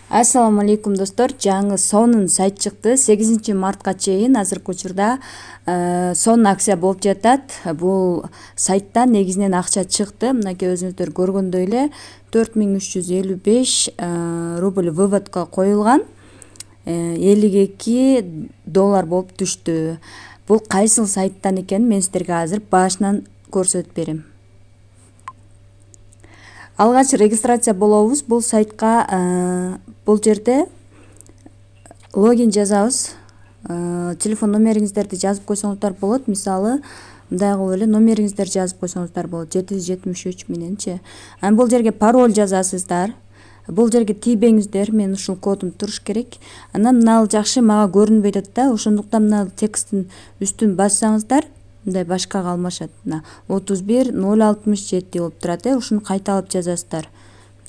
Ассаламу алейкум достор. Жаңы сонун сайт чыкты. 8 мартка чейин азыркы учурда сонун акция болуп жатат. Бул сайттан негизинен акча чыкты. Мынакей өзүңүздөр көргөндөй эле 4355 рубль выводко коюлган. $52 болуп түштү. Бул кайсыл сайттан экенин мен сиздерге азыр башынан көрсөтүп берем. Алгач регистрация болобуз. Бул сайтка бул жерде логин жазабыз. Телефон номериңиздерди жазып койсоңуздар болот. Мисалы, мындай кылып эле номериңиздерди жазып койсоңуздар болот. 773 мененчи. Анан бул жерге пароль жазасыздар. Бул жерге тийбеңиздер. Мен ушул кодум туруш керек. Анан мына жакшы мага көрүнбөй атат да. Ошондуктан мына тексттин үстүн бассаңыздар, мындай башкага алмашат. 31067 болуп турат. Ушуну кайталап жазасыздар.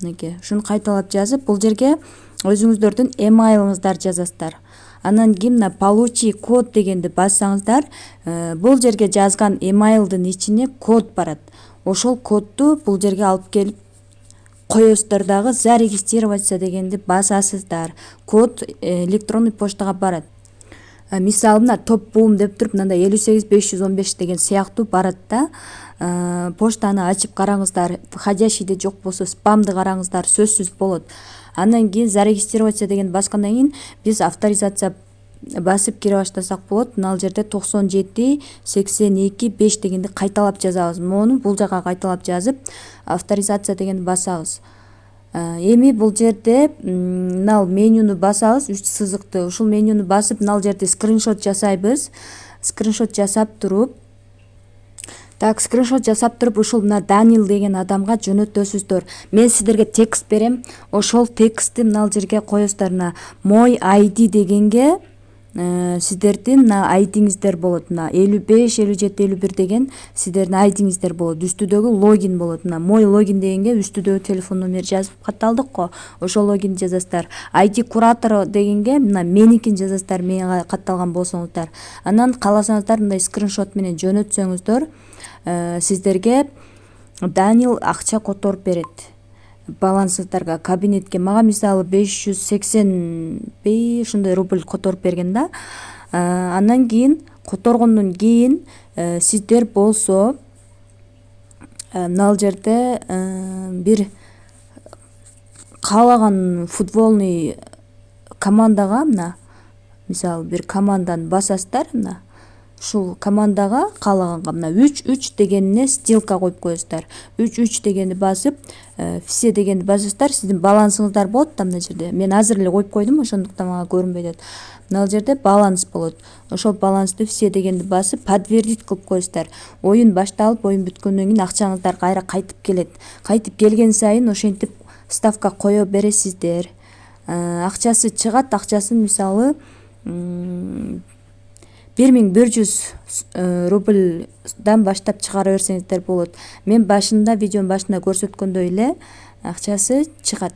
Мынакей, ушуну кайталап жазып, бул жерге өзүңүздөрдүн эмайлыңыздар жазасыздар. Анан кийин мына получи код дегенди бассаңыздар, бул жерге жазган эмайлдын ичине код барат. Ошол кодду бул жерге алып келип коесуздар дагы зарегистрироваться дегенди басасыздар. Код электронный почтага барат. Мисалы, мына топ бум деп туруп, мындай 58515 деген сыяктуу барат да. Почтаны ачып караңыздар, входящийде жок болсо спамды караңыздар, сөзсүз болот. Андан кийин зарегистрироваться деген баскандан кийин биз авторизация басып кире баштасак болот. Мына жерде 9782 5 дегенди кайталап жазабыз. Мону бул жака кайталап жазып, авторизация дегенди басабыз. Эми бул жерде мына менюну басабыз, 3 сызыкты. Ушул менюну басып, мына жерде скриншот жасайбыз. Скриншот жасап туруп, скриншот жасап туруп, ушул мына Данил деген адамга жөнөтөсүздөр. Мен сиздерге текст берем. Ошол текстти мына жерге коесуздар. Мына мой ID дегенге сиздердин мына айдиңиздер болот. Мына 55 57 51 деген сиздердин айдиңиздер болот. Үстүдөгү логин болот. Мына мой логин дегенге үстүдөгү телефон номер жазып катталдык го. Ошол логин жазасыздар. ID куратор дегенге мына меникин жазасыздар, менге катталган болсоңуздар. Анан кааласаңыздар мындай скриншот менен жөнөтсөңүздөр, сиздерге Данил акча которуп берет. Балансыңыздарга, кабинетке. Мага мисалы 580 ушундай рубль которуп берген да. Андан кийин которгондон кийин сиздер болсо мына жерде бир каалаган футболный командага, мына мисалы бир команданы басасыздар. Мына ушул командага каалаганга мына 3-3 дегенине стилка коюп коесуздар. 3-3 дегенди басып, все дегенди басасыздар. Сиздин балансыңыздар болот да мына жерде. Мен азыр эле коюп койдум, ошондуктан мага көрүнбөй атат. Мына жерде баланс болот. Ошол балансты все дегенди басып, подтвердить кылып коесуздар. Оюн башталып, оюн бүткөндөн кийин акчаңыздар кайра кайтып келет. Кайтып келген сайын ошентип ставка кое бересиздер. Акчасы чыгат, акчасын мисалы 1100 рубльдан баштап чыгара берсеңиздер болот. Мен башында, видеонун башында көрсөткөндөй эле акчасы чыгат.